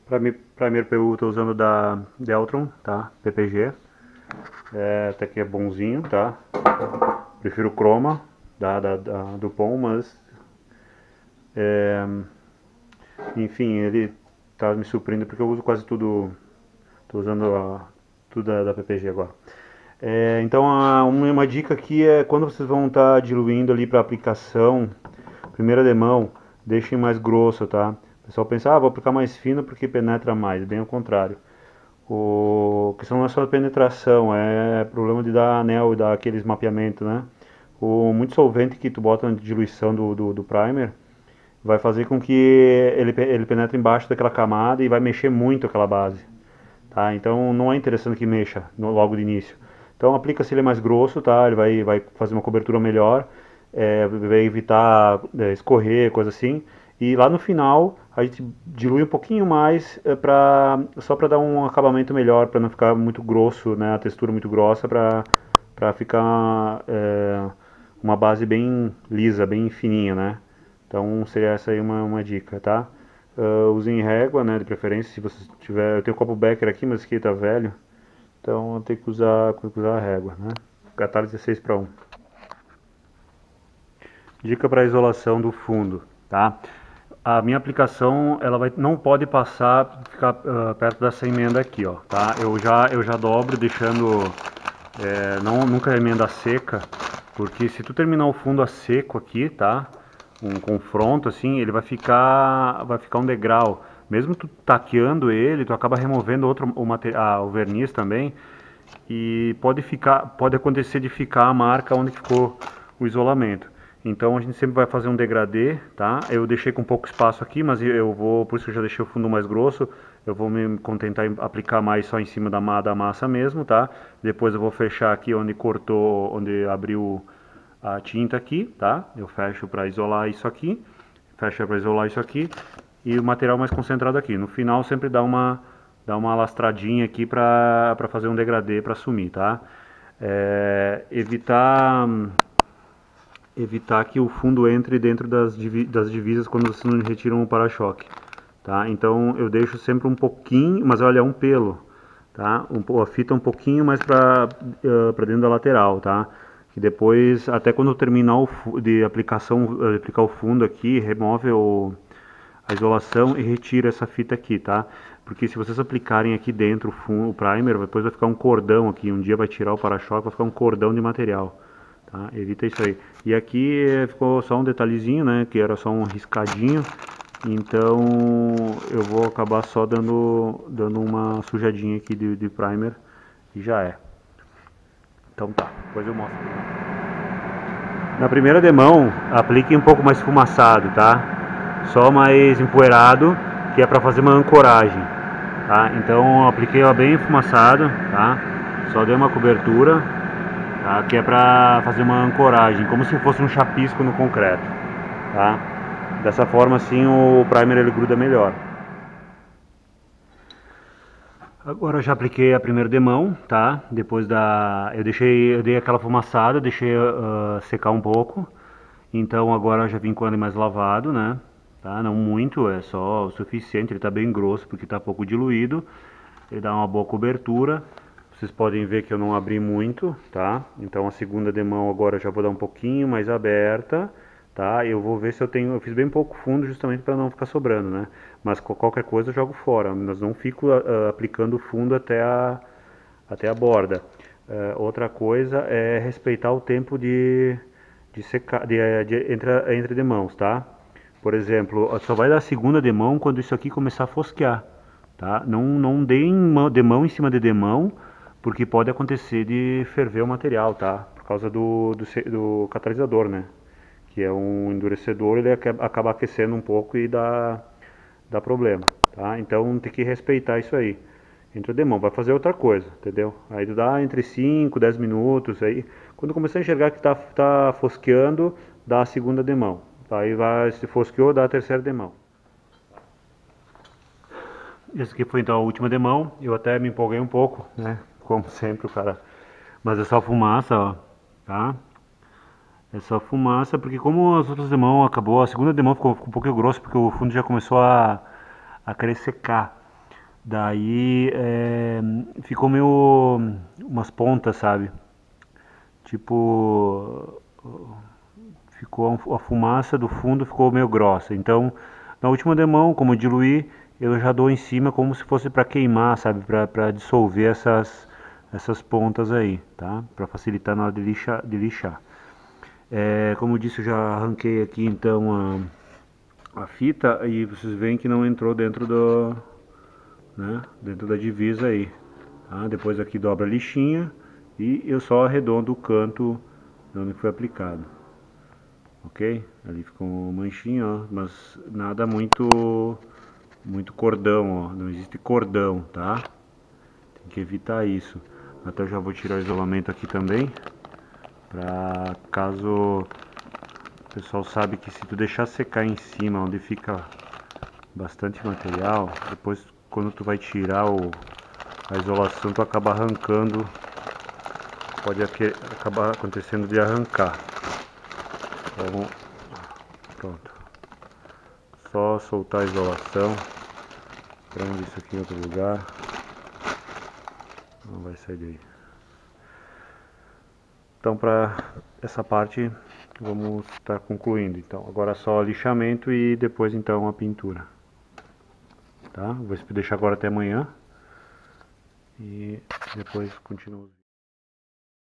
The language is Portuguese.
Primer PU estou usando da Deltron, tá? PPG. Até que é bonzinho, tá? Prefiro o Chroma do POM, mas enfim, ele tá me surpreendendo porque eu uso quase tudo. Estou usando tudo da PPG agora. Então uma dica aqui é quando vocês vão estar diluindo ali para aplicação, primeira demão, deixem mais grosso, tá? O pessoal pensa, vou aplicar mais fino porque penetra mais, bem ao contrário. A questão não é só a penetração, é problema de dar anel e dar aqueles mapeamentos, né? Muito solvente que tu bota na diluição do primer vai fazer com que ele penetre embaixo daquela camada e vai mexer muito aquela base. Tá? Então não é interessante que mexa logo de início. Então aplica se ele é mais grosso, tá? Ele vai fazer uma cobertura melhor, vai evitar escorrer, coisa assim. E lá no final a gente dilui um pouquinho mais só para dar um acabamento melhor, para não ficar muito grosso, né? A textura muito grossa, para ficar uma base bem lisa, bem fininha, né? Então seria essa aí uma dica, tá? Usem régua, né, de preferência, se você tiver, eu tenho um copo Becker aqui, mas esse aqui tá velho, então eu tenho que usar a régua, né? Catar 16 para 1. Dica para isolação do fundo, tá? A minha aplicação, não pode ficar perto dessa emenda aqui, ó, tá? Eu já dobro deixando, nunca emenda seca, porque se tu terminar o fundo a seco aqui, tá? Um confronto assim, ele vai ficar um degrau. Mesmo tu taqueando ele, tu acaba removendo o verniz também e pode acontecer de ficar a marca onde ficou o isolamento. Então a gente sempre vai fazer um degradê, tá? Eu deixei com pouco espaço aqui, mas por isso que eu já deixei o fundo mais grosso. Eu vou me contentar em aplicar mais só em cima da massa mesmo, tá? Depois eu vou fechar aqui onde cortou, onde abriu a tinta aqui, tá? Eu fecho para isolar isso aqui, e o material mais concentrado aqui. No final sempre dá uma lastradinha aqui para fazer um degradê para sumir, tá? Evitar que o fundo entre dentro das divisas quando vocês não retiram o para-choque, tá? Então eu deixo sempre um pouquinho, mas olha, um pelo, tá? A fita um pouquinho mais para dentro da lateral, tá? Que depois, até quando eu terminar de aplicar o fundo aqui, remove a isolação e retira essa fita aqui, tá? Porque se vocês aplicarem aqui dentro o primer, depois vai ficar um cordão aqui, um dia vai tirar o para-choque, vai ficar um cordão de material, tá? Evita isso aí. E aqui ficou só um detalhezinho, né, que era só um riscadinho, então eu vou acabar só dando uma sujadinha aqui de primer e já é. Então tá, depois eu mostro. Na primeira demão, aplique um pouco mais esfumaçado, tá? Só mais empoeirado, que é para fazer uma ancoragem, tá? Então apliquei ela bem esfumaçado, tá? Só dei uma cobertura, tá? Que é para fazer uma ancoragem, como se fosse um chapisco no concreto, tá? Dessa forma assim o primer ele gruda melhor. Agora eu já apliquei a primeira demão, tá? Depois eu dei aquela fumaçada, deixei secar um pouco. Então agora eu já vim com ele mais lavado, né? Tá? Não muito, é só o suficiente. Ele tá bem grosso porque tá pouco diluído. Ele dá uma boa cobertura. Vocês podem ver que eu não abri muito, tá? Então a segunda demão agora eu já vou dar um pouquinho mais aberta, tá? Eu vou ver se eu fiz bem pouco fundo justamente para não ficar sobrando, né? Mas qualquer coisa eu jogo fora, mas não fico aplicando o fundo até a borda. Outra coisa é respeitar o tempo de secar, entre demãos, tá? Por exemplo, só vai dar a segunda demão quando isso aqui começar a fosquear, tá? Não deem demão em cima de demão, porque pode acontecer de ferver o material, tá? Por causa do catalisador, né? Que é um endurecedor, ele acaba aquecendo um pouco e dá problema, tá? Então tem que respeitar isso aí. Entra demão, vai fazer outra coisa, entendeu? Aí dá entre 5, 10 minutos, aí quando começar a enxergar que tá fosqueando, dá a segunda demão. Aí se fosqueou, dá a terceira demão. Essa aqui foi então a última demão, eu até me empolguei um pouco, né? Como sempre o cara, mas é só fumaça, ó, tá? É só fumaça, porque como as outras demãos acabou, a segunda demão ficou um pouquinho grosso, porque o fundo já começou a querer secar. Daí ficou meio umas pontas, sabe? Tipo, ficou a fumaça do fundo ficou meio grossa. Então, na última demão, como eu diluí, eu já dou em cima como se fosse para queimar, sabe? Para dissolver essas pontas aí, tá? Para facilitar na hora de lixar. Como eu disse, eu já arranquei aqui então a fita e vocês veem que não entrou dentro dentro da divisa aí. Tá? Depois aqui dobra a lixinha e eu só arredondo o canto onde foi aplicado. Ok? Ali ficou uma manchinha, ó, mas nada muito cordão, ó. Não existe cordão, tá? Tem que evitar isso. Até eu já vou tirar o isolamento aqui também, para caso o pessoal sabe que se tu deixar secar em cima, onde fica bastante material, depois quando tu vai tirar a isolação, tu acaba arrancando, pode acabar acontecendo de arrancar. Então, pronto. Só soltar a isolação, prende isso aqui em outro lugar, não vai sair daí. Então, para essa parte vamos estar concluindo. Então, agora só lixamento e depois então a pintura. Tá? Vou deixar agora até amanhã e depois continuo.